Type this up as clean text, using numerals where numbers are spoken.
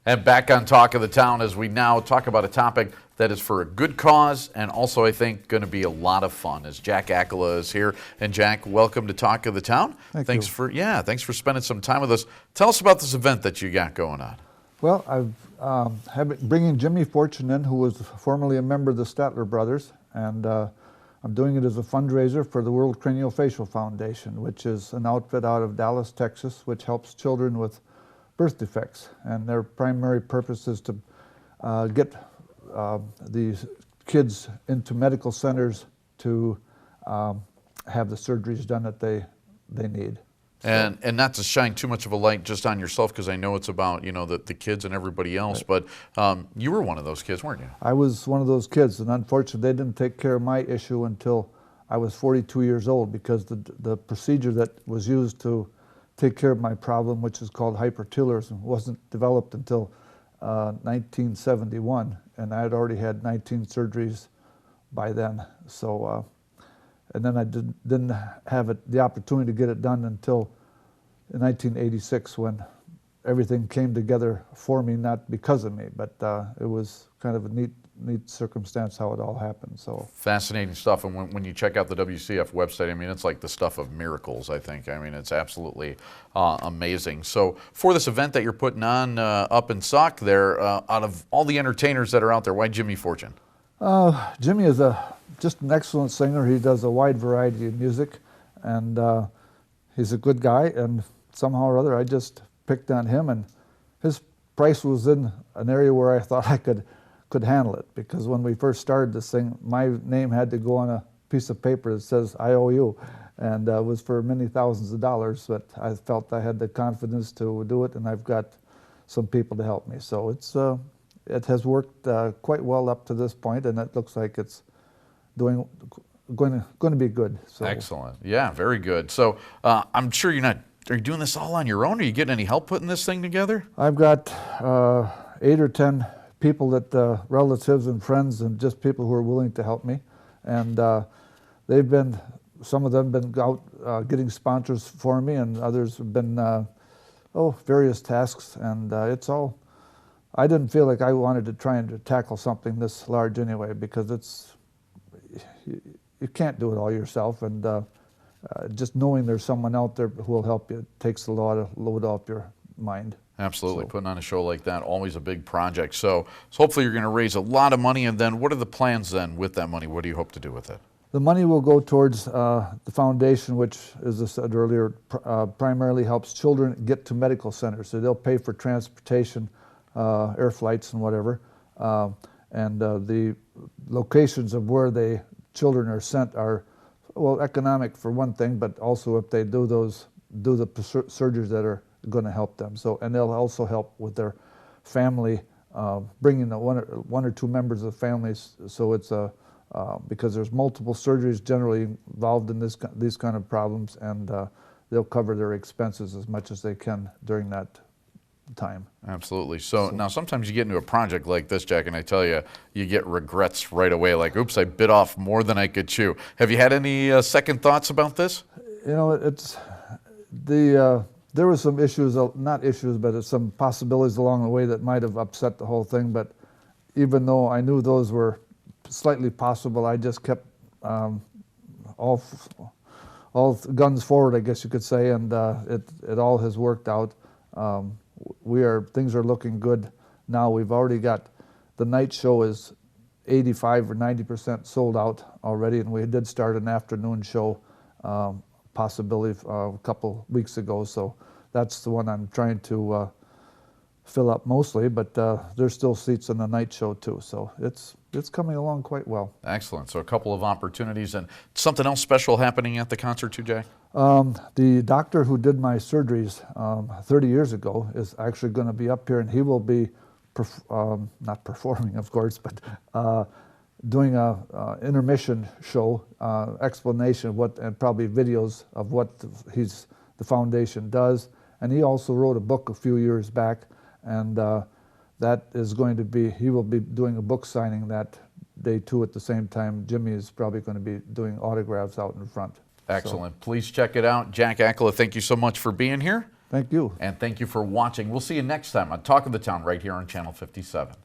And back on Talk of the Town as we now talk about a topic that is for a good cause and also, I think, going to be a lot of fun as Jack Accola is here. And Jack, welcome to Talk of the Town. Thanks for spending some time with us. Tell us about this event that you got going on. Well, I've bringing Jimmy Fortune in, who was formerly a member of the Statler Brothers, and I'm doing it as a fundraiser for the World Craniofacial Foundation, which is an outfit out of Dallas, Texas, which helps children with birth defects, and their primary purpose is to get these kids into medical centers to have the surgeries done that they need. And not to shine too much of a light just on yourself, because I know it's about the kids and everybody else, right. But you were one of those kids, weren't you? I was one of those kids, and unfortunately they didn't take care of my issue until I was 42 years old, because the procedure that was used to take care of my problem, which is called hypertelorism, wasn't developed until 1971, and I had already had 19 surgeries by then. So, and then I didn't have the opportunity to get it done until in 1986, when everything came together for me, not because of me, but it was kind of a neat circumstance how it all happened. So fascinating stuff. And when you check out the WCF website, I mean, it's like the stuff of miracles, I think. I mean, it's absolutely amazing. So for this event that you're putting on up in Sauk there, out of all the entertainers that are out there, why Jimmy Fortune? Jimmy is just an excellent singer. He does a wide variety of music, and he's a good guy, and somehow or other I just picked on him, and his price was in an area where I thought I could handle it, because when we first started this thing, my name had to go on a piece of paper that says I owe you, and it was for many thousands of dollars, but I felt I had the confidence to do it, and I've got some people to help me. So it has worked quite well up to this point, and it looks like it's going to be good. So. Excellent. Yeah, very good. So I'm sure are you doing this all on your own? Are you getting any help putting this thing together? I've got 8 or 10 people that relatives and friends and just people who are willing to help me, and some of them been out getting sponsors for me, and others have been various tasks, and it's all. I didn't feel like I wanted to try and tackle something this large anyway, because you can't do it all yourself, and just knowing there's someone out there who will help you takes a lot of load off your mind. Absolutely. So, putting on a show like that, always a big project. So hopefully you're going to raise a lot of money, and then what are the plans then with that money? What do you hope to do with it? The money will go towards the foundation, which, as I said earlier, primarily helps children get to medical centers. So they'll pay for transportation, air flights and whatever, and the locations of where the children are sent are, well, economic for one thing, but also if they do the surgeries that are going to help them. So, and they'll also help with their family, bringing the one or two members of the families. So it's because there's multiple surgeries generally involved in these kind of problems, and they'll cover their expenses as much as they can during that time. Absolutely. So now sometimes you get into a project like this, Jack, and I tell you, you get regrets right away, like, oops, I bit off more than I could chew. Have you had any second thoughts about this? It's there was some issues, not issues, but some possibilities along the way that might have upset the whole thing, but even though I knew those were slightly possible, I just kept all guns forward, I guess you could say, and it all has worked out. Things are looking good now. We've already got the night show is 85 or 90% sold out already, and we did start an afternoon show possibility a couple weeks ago. So that's the one I'm trying to fill up mostly, but there's still seats in the night show too. So it's coming along quite well. Excellent. So a couple of opportunities, and something else special happening at the concert too, Jay? The doctor who did my surgeries 30 years ago is actually going to be up here, and he will be not performing, of course, but doing a intermission show, explanation of what, and probably videos of what the foundation does. And he also wrote a book a few years back, and that is going to be, he will be doing a book signing that day too at the same time. Jimmy is probably going to be doing autographs out in front. Excellent. So, please check it out. Jack Accola, thank you so much for being here. Thank you. And thank you for watching. We'll see you next time on Talk of the Town right here on Channel 57.